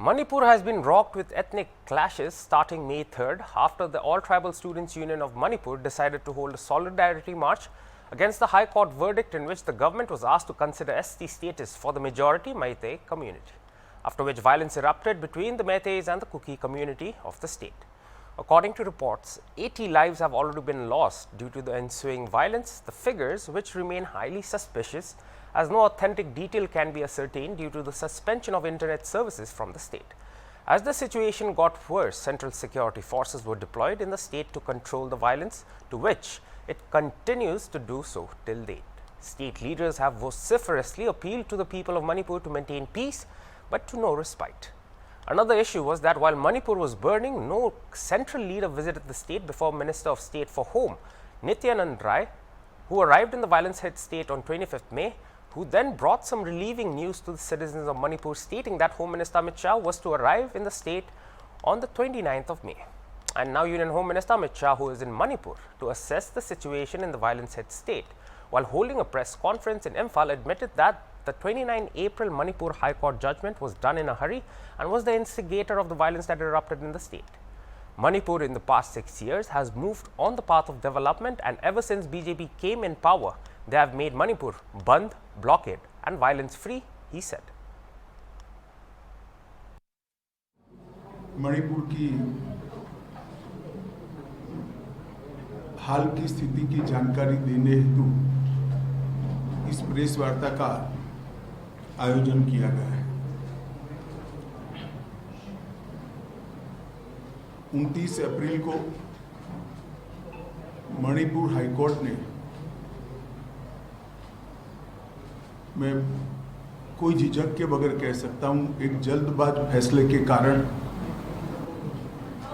Manipur has been rocked with ethnic clashes starting May 3rd after the All Tribal Students Union of Manipur decided to hold a solidarity march against the High Court verdict in which the government was asked to consider ST status for the majority Meitei community, after which violence erupted between the Meiteis and the Kuki community of the state. According to reports, 80 lives have already been lost due to the ensuing violence, the figures which remain highly suspicious as no authentic detail can be ascertained due to the suspension of internet services from the state. As the situation got worse, central security forces were deployed in the state to control the violence, to which it continues to do so till date. State leaders have vociferously appealed to the people of Manipur to maintain peace, but to no respite. Another issue was that while Manipur was burning, no central leader visited the state before Minister of State for Home, Nityanand Rai, who arrived in the violence-hit state on 25th May, who then brought some relieving news to the citizens of Manipur, stating that Home Minister Amit Shah was to arrive in the state on the 29th of May. And now Union Home Minister Amit Shah, who is in Manipur to assess the situation in the violence-hit state, while holding a press conference in Imphal, admitted that the 29 April Manipur High Court judgment was done in a hurry and was the instigator of the violence that erupted in the state. Manipur in the past 6 years has moved on the path of development, and ever since BJP came in power, they have made Manipur band, blockade and violence free, he said. Manipur की हाल की स्थिति की जानकारी देने हेतु इस press वार्ता का आयोजन किया गया है। 29 अप्रैल को मणिपुर हाईकोर्ट ने, मैं कोई झिझक के बगैर कह सकता हूं, एक जल्दबाज फैसले के कारण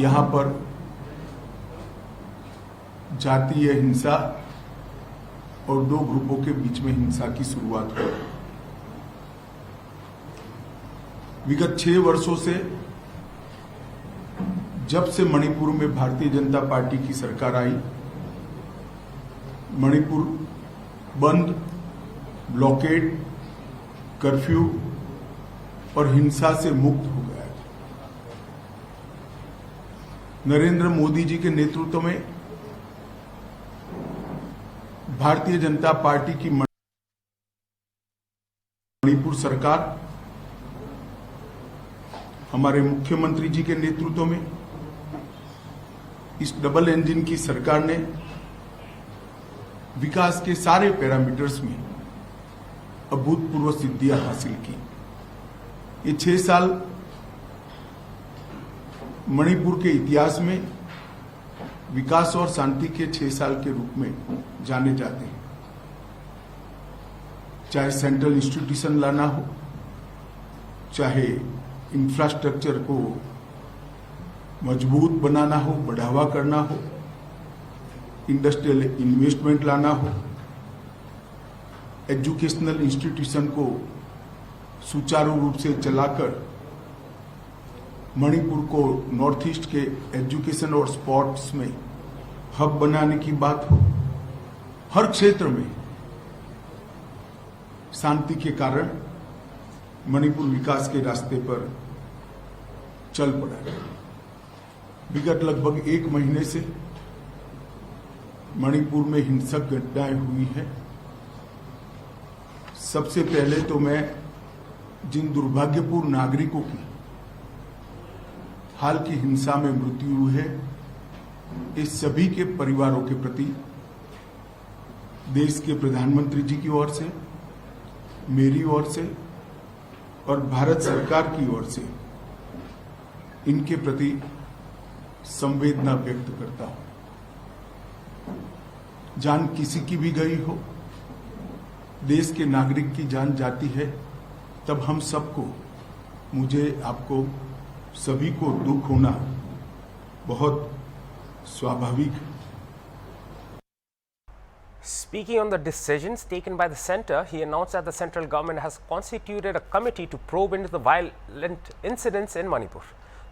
यहां पर जातीय हिंसा और दो ग्रुपों के बीच में हिंसा की शुरुआत हुई। विगत 6 वर्षों से जब से मणिपुर में भारतीय जनता पार्टी की सरकार आई, मणिपुर बंद, ब्लॉकेड, कर्फ्यू और हिंसा से मुक्त हो गया है। नरेंद्र मोदी जी के नेतृत्व में भारतीय जनता पार्टी की मणिपुर सरकार, हमारे मुख्यमंत्री जी के नेतृत्व में इस डबल इंजन की सरकार ने विकास के सारे पैरामीटर्स में अभूतपूर्व सिद्धियां हासिल की। ये 6 साल मणिपुर के इतिहास में विकास और शांति के 6 साल के रूप में जाने जाते हैं। चाहे सेंट्रल इंस्टीट्यूशन लाना हो, चाहे इंफ्रास्ट्रक्चर को मजबूत बनाना हो, बढ़ावा करना हो, इंडस्ट्रियल इन्वेस्टमेंट लाना हो, एजुकेशनल इंस्टीट्यूशन को सुचारू रूप से चलाकर मणिपुर को नॉर्थ ईस्ट के एजुकेशन और स्पोर्ट्स में हब बनाने की बात हो, हर क्षेत्र में शांति के कारण मणिपुर विकास के रास्ते पर चल पड़ा है। विगत लगभग 1 महीने से मणिपुर में हिंसक घटनाएं हुई हैं। सबसे पहले तो मैं जिन दुर्भाग्यपूर्ण नागरिकों की हाल की हिंसा में मृत्यु हुई है, इस सभी के परिवारों के प्रति देश के प्रधानमंत्री जी की ओर से, मेरी ओर से और भारत सरकार की ओर से इनके प्रति संवेदना व्यक्त करता हूं। जान किसी की भी गई हो, देश के नागरिक की जान जाती है, तब हम सबको, मुझे, आपको, सभी को दुख होना बहुत स्वाभाविक है। Speaking on the decisions taken by the centre, he announced that the central government has constituted a committee to probe into the violent incidents in Manipur.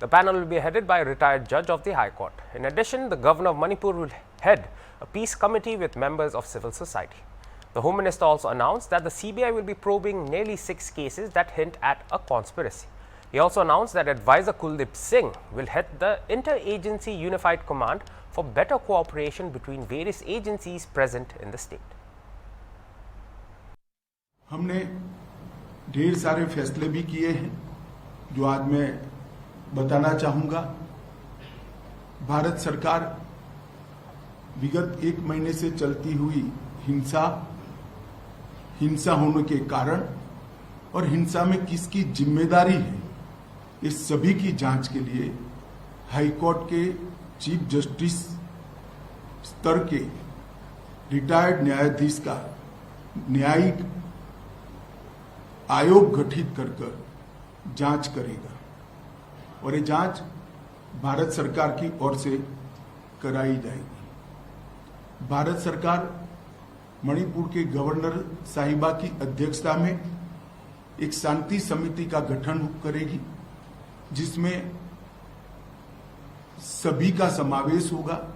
The panel will be headed by a retired judge of the High Court. In addition, the governor of Manipur will head a peace committee with members of civil society. The Home Minister also announced that the CBI will be probing nearly 6 cases that hint at a conspiracy. He also announced that advisor Kuldeep Singh will head the Interagency Unified Command for better cooperation between various agencies present in the state. हमने ढेर सारे फैसले भी किए हैं जो आज मैं बताना चाहूंगा। भारत सरकार विगत 1 महीने से चलती हुई हिंसा होने के कारण और हिंसा में किसकी जिम्मेदारी है, इस सभी की जांच के लिए हाईकोर्ट के चीफ जस्टिस स्तर के रिटायर्ड न्यायाधीश का न्यायिक आयोग गठित कर जांच करेगा और ये जांच भारत सरकार की ओर से कराई जाएगी। भारत सरकार मणिपुर के गवर्नर साहिबा की अध्यक्षता में एक शांति समिति का गठन करेगी जिसमें सभी का समावेश होगा।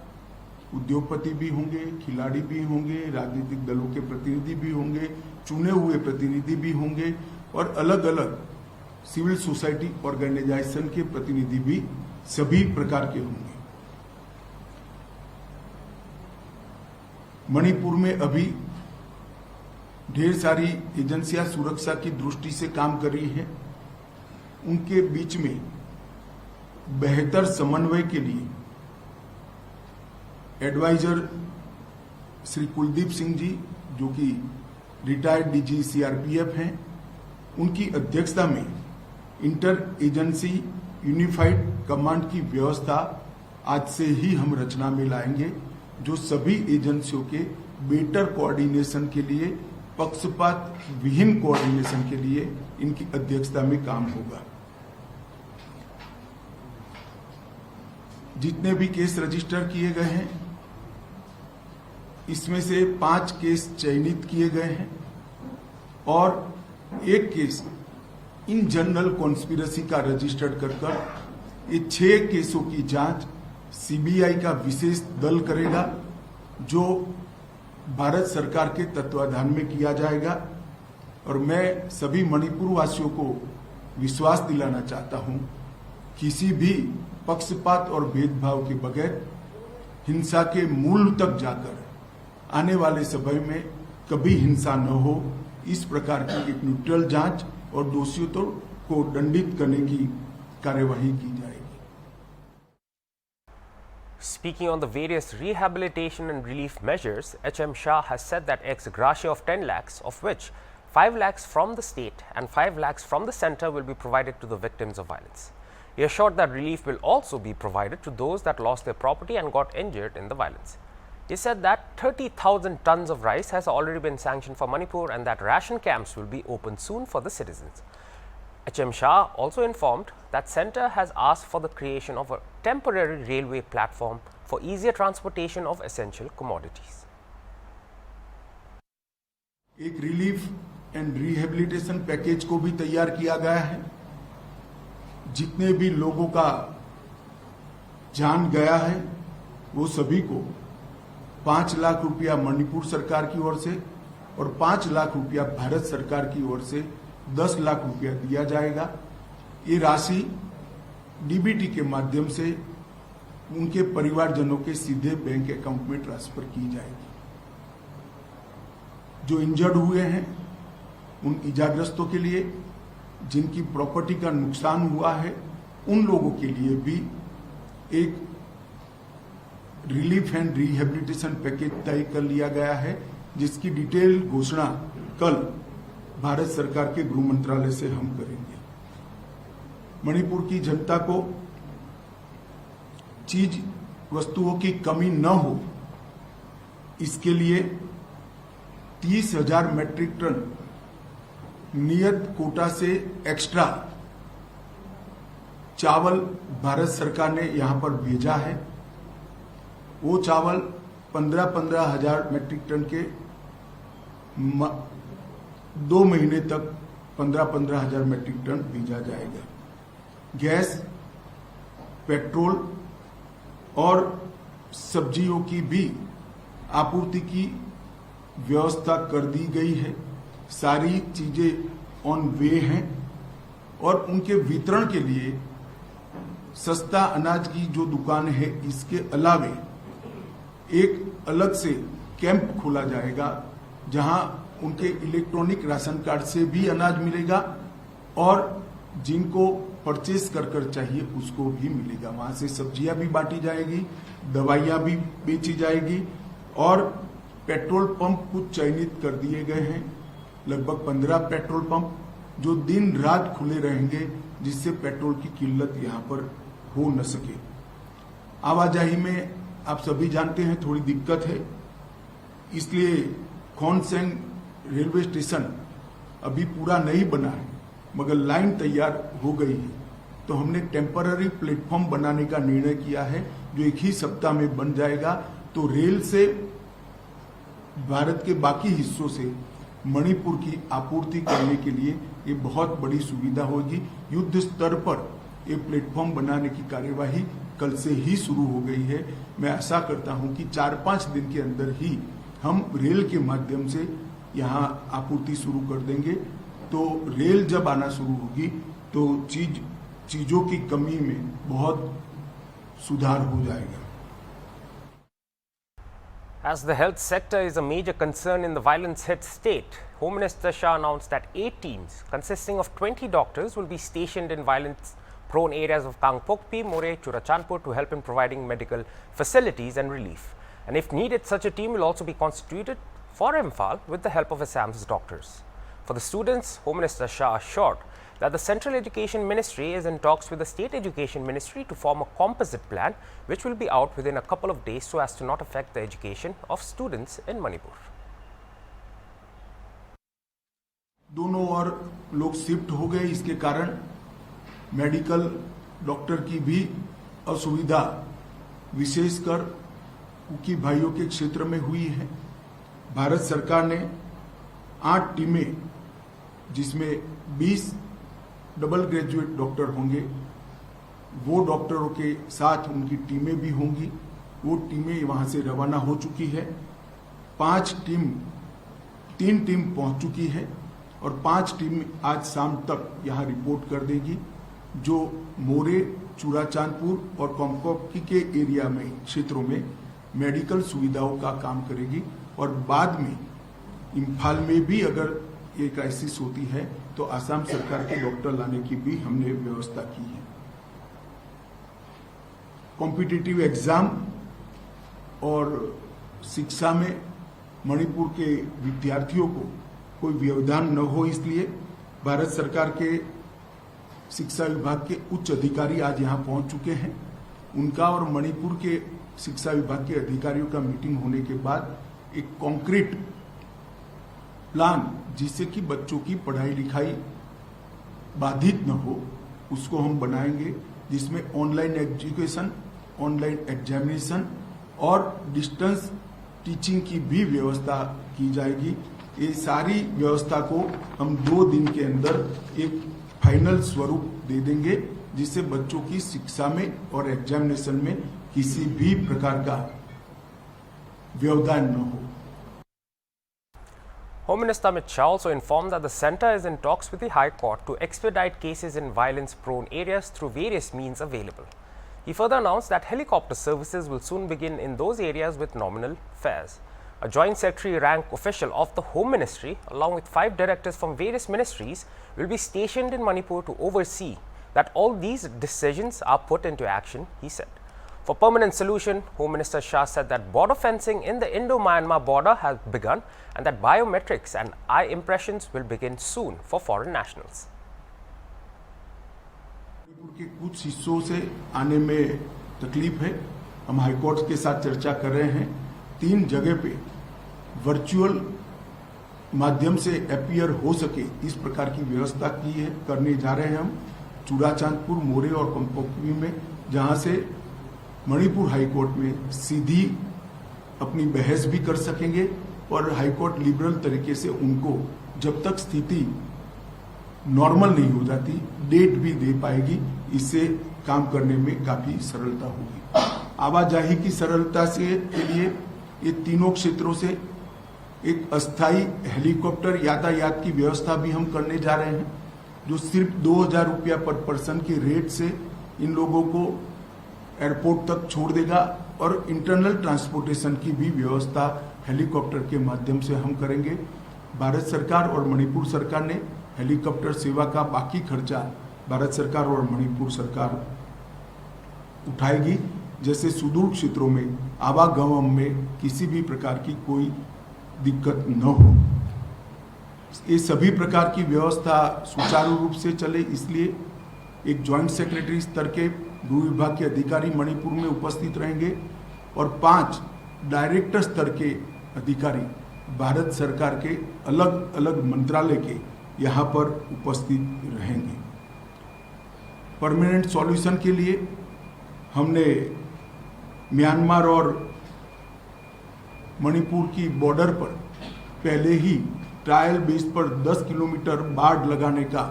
उद्योगपति भी होंगे, खिलाड़ी भी होंगे, राजनीतिक दलों के प्रतिनिधि भी होंगे, चुने हुए प्रतिनिधि भी होंगे और अलग अलग सिविल सोसाइटी ऑर्गेनाइजेशन के प्रतिनिधि भी सभी प्रकार के होंगे। मणिपुर में अभी ढेर सारी एजेंसियां सुरक्षा की दृष्टि से काम कर रही हैं। उनके बीच में बेहतर समन्वय के लिए एडवाइजर श्री कुलदीप सिंह जी, जो कि रिटायर्ड डीजी सीआरपीएफ हैं, उनकी अध्यक्षता में इंटर एजेंसी यूनिफाइड कमांड की व्यवस्था आज से ही हम रचना में लाएंगे, जो सभी एजेंसियों के बेटर कोऑर्डिनेशन के लिए, पक्षपात विहीन कोऑर्डिनेशन के लिए इनकी अध्यक्षता में काम होगा। जितने भी केस रजिस्टर किए गए हैं, इसमें से 5 केस चयनित किए गए हैं और 1 केस इन जनरल कॉन्स्पिरेसी का रजिस्टर्ड कर ये 6 केसों की जांच सीबीआई का विशेष दल करेगा, जो भारत सरकार के तत्वाधान में किया जाएगा। और मैं सभी मणिपुर वासियों को विश्वास दिलाना चाहता हूं, किसी भी पक्षपात और भेदभाव के बगैर हिंसा के मूल तक जाकर आने वाले समय में कभी हिंसा न हो, इस प्रकार की एक न्यूट्रल जांच और दोषियों को दंडित करने की कार्यवाही की जाएगी। Speaking on the various rehabilitation and relief measures, HM Shah has said that ex gratia of 10 lakhs, of which 5 lakhs from the state and 5 lakhs from the centre, will be provided to the victims of violence. He assured that relief will also be provided to those that lost their property and got injured in the violence. He said that 30,000 tons of rice has already been sanctioned for Manipur and that ration camps will be opened soon for the citizens. HM Shah also informed that centre has asked for the creation of a temporary railway platform for easier transportation of essential commodities. एक relief and rehabilitation package को भी तैयार किया गया है। जितने भी लोगों का जान गया है वो सभी को 5 लाख रुपया मणिपुर सरकार की ओर से और 5 लाख रुपया भारत सरकार की ओर से 10 लाख रुपया दिया जाएगा। ये राशि डीबीटी के माध्यम से उनके परिवारजनों के सीधे बैंक अकाउंट में ट्रांसफर की जाएगी। जो इंजर्ड हुए हैं उन इजाग्रस्तों के लिए, जिनकी प्रॉपर्टी का नुकसान हुआ है, उन लोगों के लिए भी एक रिलीफ एंड रिहेबिलिटेशन पैकेज तय कर लिया गया है, जिसकी डिटेल घोषणा कल भारत सरकार के गृह मंत्रालय से हम करेंगे। मणिपुर की जनता को चीज वस्तुओं की कमी न हो, इसके लिए 30,000 मैट्रिक टन नियत कोटा से एक्स्ट्रा चावल भारत सरकार ने यहां पर भेजा है। वो चावल 15,000 मैट्रिक टन के 2 महीने तक 15,000 मैट्रिक टन भेजा जाएगा। गैस, पेट्रोल और सब्जियों की भी आपूर्ति की व्यवस्था कर दी गई है। सारी चीजें ऑन वे हैं और उनके वितरण के लिए सस्ता अनाज की जो दुकान है इसके अलावे एक अलग से कैंप खोला जाएगा जहां उनके इलेक्ट्रॉनिक राशन कार्ड से भी अनाज मिलेगा और जिनको परचेस कर चाहिए उसको भी मिलेगा। वहां से सब्जियां भी बांटी जाएगी, दवाइयां भी बेची जाएगी और पेट्रोल पंप कुछ चयनित कर दिए गए हैं, लगभग 15 पेट्रोल पंप जो दिन रात खुले रहेंगे जिससे पेट्रोल की किल्लत यहाँ पर हो न सके। आवाजाही में आप सभी जानते हैं थोड़ी दिक्कत है, इसलिए खोनसेंग रेलवे स्टेशन अभी पूरा नहीं बना है मगर लाइन तैयार हो गई है, तो हमने टेम्पररी प्लेटफॉर्म बनाने का निर्णय किया है जो एक ही सप्ताह में बन जाएगा। तो रेल से भारत के बाकी हिस्सों से मणिपुर की आपूर्ति करने के लिए ये बहुत बड़ी सुविधा होगी। युद्ध स्तर पर ये प्लेटफॉर्म बनाने की कार्यवाही कल से ही शुरू हो गई है। मैं आशा करता हूं कि 4-5 दिन के अंदर ही हम रेल के माध्यम से यहाँ आपूर्ति शुरू कर देंगे। तो रेल जब आना शुरू होगी तो चीजों की कमी में बहुत सुधार हो जाएगा। As the health sector is a major concern in the violence-hit state, Home Minister Shah announced that 8 teams consisting of 20 doctors will be stationed in violence-prone areas of Kangpokpi, More, Churachandpur to help in providing medical facilities and relief. And if needed, such a team will also be constituted for Imphal with the help of Assam's doctors. For the students, Home Minister Shah assured that the Central Education Ministry is in talks with the State Education Ministry to form a composite plan which will be out within a couple of days so as to not affect the education of students in Manipur. दोनों और लोग shift हो गए, इसके कारण medical doctor की भी असुविधा विशेषकर कुकी भाइयों के क्षेत्र में हुई है। भारत सरकार ने 8 टीमें जिसमें 20 डबल ग्रेजुएट डॉक्टर होंगे, वो डॉक्टरों के साथ उनकी टीमें भी होंगी। वो टीमें वहां से रवाना हो चुकी है। 3 टीम पहुंच चुकी है और 5 टीम आज शाम तक यहां रिपोर्ट कर देगी, जो मोरे, चूड़ाचांदपुर और कॉम्पॉक्टी के एरिया में क्षेत्रों में मेडिकल सुविधाओं का काम करेगी। और बाद में इम्फाल में भी अगर ये क्राइसिस होती है तो असम सरकार के डॉक्टर लाने की भी हमने व्यवस्था की है। कॉम्पिटिटिव एग्जाम और शिक्षा में मणिपुर के विद्यार्थियों को कोई व्यवधान न हो, इसलिए भारत सरकार के शिक्षा विभाग के उच्च अधिकारी आज यहां पहुंच चुके हैं। उनका और मणिपुर के शिक्षा विभाग के अधिकारियों का मीटिंग होने के बाद एक कॉन्क्रीट प्लान जिससे कि बच्चों की पढ़ाई लिखाई बाधित न हो उसको हम बनाएंगे, जिसमें ऑनलाइन एजुकेशन, ऑनलाइन एग्जामिनेशन और डिस्टेंस टीचिंग की भी व्यवस्था की जाएगी। ये सारी व्यवस्था को हम 2 दिन के अंदर एक फाइनल स्वरूप दे देंगे जिससे बच्चों की शिक्षा में और एग्जामिनेशन में किसी भी प्रकार का व्यवधान न हो। Home Minister Amit Shah also informed that the centre is in talks with the High Court to expedite cases in violence-prone areas through various means available. He further announced that helicopter services will soon begin in those areas with nominal fares. A Joint Secretary rank official of the Home Ministry, along with 5 directors from various ministries, will be stationed in Manipur to oversee that all these decisions are put into action, he said. For permanent solution, Home Minister Shah said that border fencing in the Indo-Myanmar border has begun and that biometrics and eye impressions will begin soon for foreign nationals. Manipur के कुछ हिस्सों से आने में तकलीफ है। हम high court के साथ चर्चा कर रहे हैं। 3 जगह पे वर्चुअल माध्यम से अपीयर हो सके इस प्रकार की व्यवस्था की है, करने जा रहे हैं हम चूड़ाचांदपुर, मोरे और कॉम्पॉक्टी में, जहां से मणिपुर हाईकोर्ट में सीधी अपनी बहस भी कर सकेंगे और हाईकोर्ट लिबरल तरीके से उनको जब तक स्थिति नॉर्मल नहीं हो जाती डेट भी दे पाएगी। इससे काम करने में काफी सरलता होगी। आवाजाही की सरलता से के लिए ये तीनों क्षेत्रों से एक अस्थायी हेलीकॉप्टर यातायात की व्यवस्था भी हम करने जा रहे हैं। जो सिर्फ 2,000 रुपया पर पर्सन के रेट से इन लोगों को एयरपोर्ट तक छोड़ देगा और इंटरनल ट्रांसपोर्टेशन की भी व्यवस्था हेलीकॉप्टर के माध्यम से हम करेंगे। भारत सरकार और मणिपुर सरकार ने हेलीकॉप्टर सेवा का बाकी खर्चा भारत सरकार और मणिपुर सरकार उठाएगी, जैसे सुदूर क्षेत्रों में आवागमन में किसी भी प्रकार की कोई दिक्कत न हो। ये सभी प्रकार की व्यवस्था सुचारू रूप से चले, इसलिए एक जॉइंट सेक्रेटरी स्तर के गृह विभाग के अधिकारी मणिपुर में उपस्थित रहेंगे और 5 डायरेक्टर स्तर के अधिकारी भारत सरकार के अलग अलग मंत्रालय के यहाँ पर उपस्थित रहेंगे। परमानेंट सॉल्यूशन के लिए हमने म्यांमार और मणिपुर की बॉर्डर पर पहले ही ट्रायल बेस पर 10 किलोमीटर बाड़ लगाने का,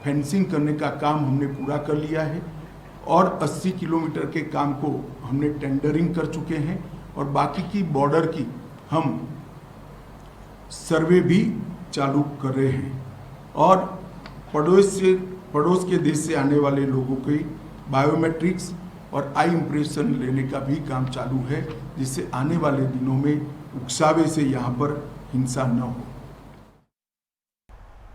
फेंसिंग करने का काम हमने पूरा कर लिया है और 80 किलोमीटर के काम को हमने टेंडरिंग कर चुके हैं और बाकी की बॉर्डर की हम सर्वे भी चालू कर रहे हैं और पड़ोस के देश से आने वाले लोगों के बायोमेट्रिक्स और आई इम्प्रेशन लेने का भी काम चालू है, जिससे आने वाले दिनों में उकसावे से यहाँ पर हिंसा न हो।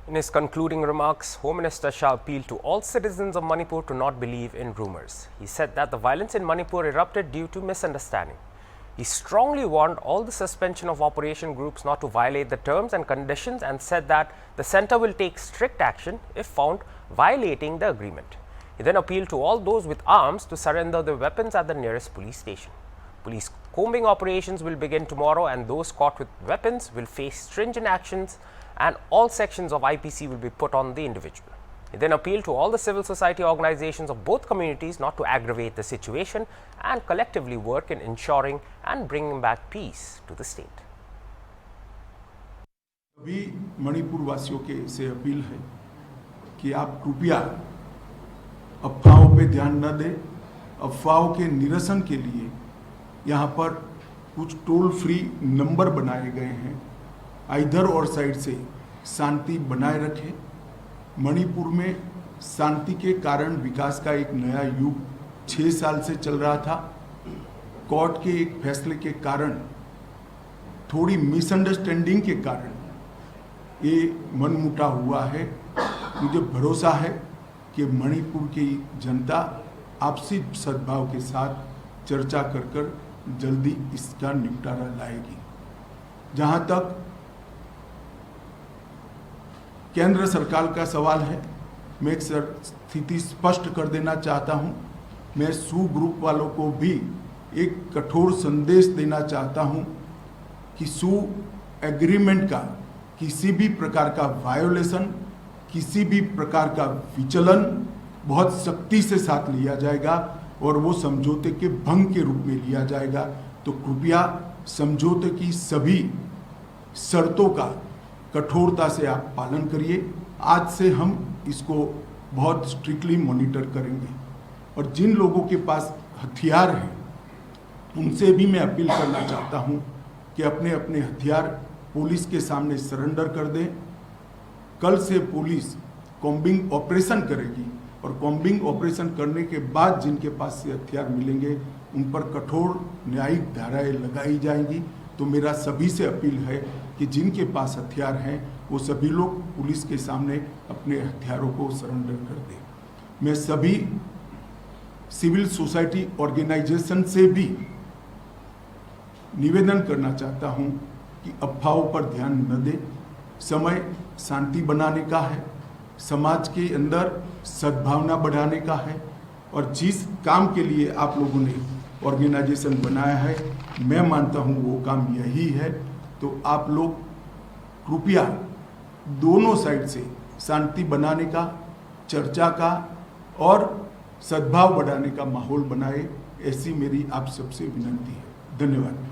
In his concluding remarks, Home Minister Shah appealed to all citizens of Manipur to not believe in rumors. He said that the violence in Manipur erupted due to misunderstanding. He strongly warned all the suspension of operation groups not to violate the terms and conditions and said that the centre will take strict action if found violating the agreement. He then appealed to all those with arms to surrender their weapons at the nearest police station. Police combing operations will begin tomorrow and those caught with weapons will face stringent actions and all sections of IPC will be put on the individual. He then appealed to all the civil society organizations of both communities not to aggravate the situation and collectively work in ensuring and bringing back peace to the state. सभी मणिपुर वासियों के से appeal है कि आप कृपया अफवाहों पे ध्यान न दें। अफवाहों के निरसन के लिए यहाँ पर कुछ टोल फ्री नंबर बनाए गए हैं, इधर और साइड से शांति बनाए रखें। मणिपुर में शांति के कारण विकास का एक नया युग 6 साल से चल रहा था। कोर्ट के एक फैसले के कारण, थोड़ी मिसअंडरस्टैंडिंग के कारण ये मनमुटाव हुआ है। मुझे भरोसा है कि मणिपुर की जनता आपसी सद्भाव के साथ चर्चा कर जल्दी इसका निपटारा लाएगी। जहां तक केंद्र सरकार का सवाल है, मैं एक स्थिति स्पष्ट कर देना चाहता हूं। मैं सू ग्रुप वालों को भी एक कठोर संदेश देना चाहता हूं कि सू एग्रीमेंट का किसी भी प्रकार का वायोलेशन, किसी भी प्रकार का विचलन बहुत सख्ती से साथ लिया जाएगा और वो समझौते के भंग के रूप में लिया जाएगा। तो कृपया समझौते की सभी शर्तों का कठोरता से आप पालन करिए। आज से हम इसको बहुत स्ट्रिक्टली मॉनिटर करेंगे और जिन लोगों के पास हथियार हैं उनसे भी मैं अपील करना चाहता हूं कि अपने अपने हथियार पुलिस के सामने सरेंडर कर दें। कल से पुलिस कॉम्बिंग ऑपरेशन करेगी और कॉम्बिंग ऑपरेशन करने के बाद जिनके पास से हथियार मिलेंगे उन पर कठोर न्यायिक धाराएं लगाई जाएंगी। तो मेरा सभी से अपील है कि जिनके पास हथियार हैं वो सभी लोग पुलिस के सामने अपने हथियारों को सरेंडर कर दें। मैं सभी सिविल सोसाइटी ऑर्गेनाइजेशन से भी निवेदन करना चाहता हूं कि अफवाहों पर ध्यान न दें। समय शांति बनाने का है, समाज के अंदर सद्भावना बढ़ाने का है और जिस काम के लिए आप लोगों ने ऑर्गेनाइजेशन बनाया है, मैं मानता हूं वो काम यही है। तो आप लोग कृपया दोनों साइड से शांति बनाने का, चर्चा का और सद्भाव बढ़ाने का माहौल बनाए, ऐसी मेरी आप सबसे विनती है। धन्यवाद।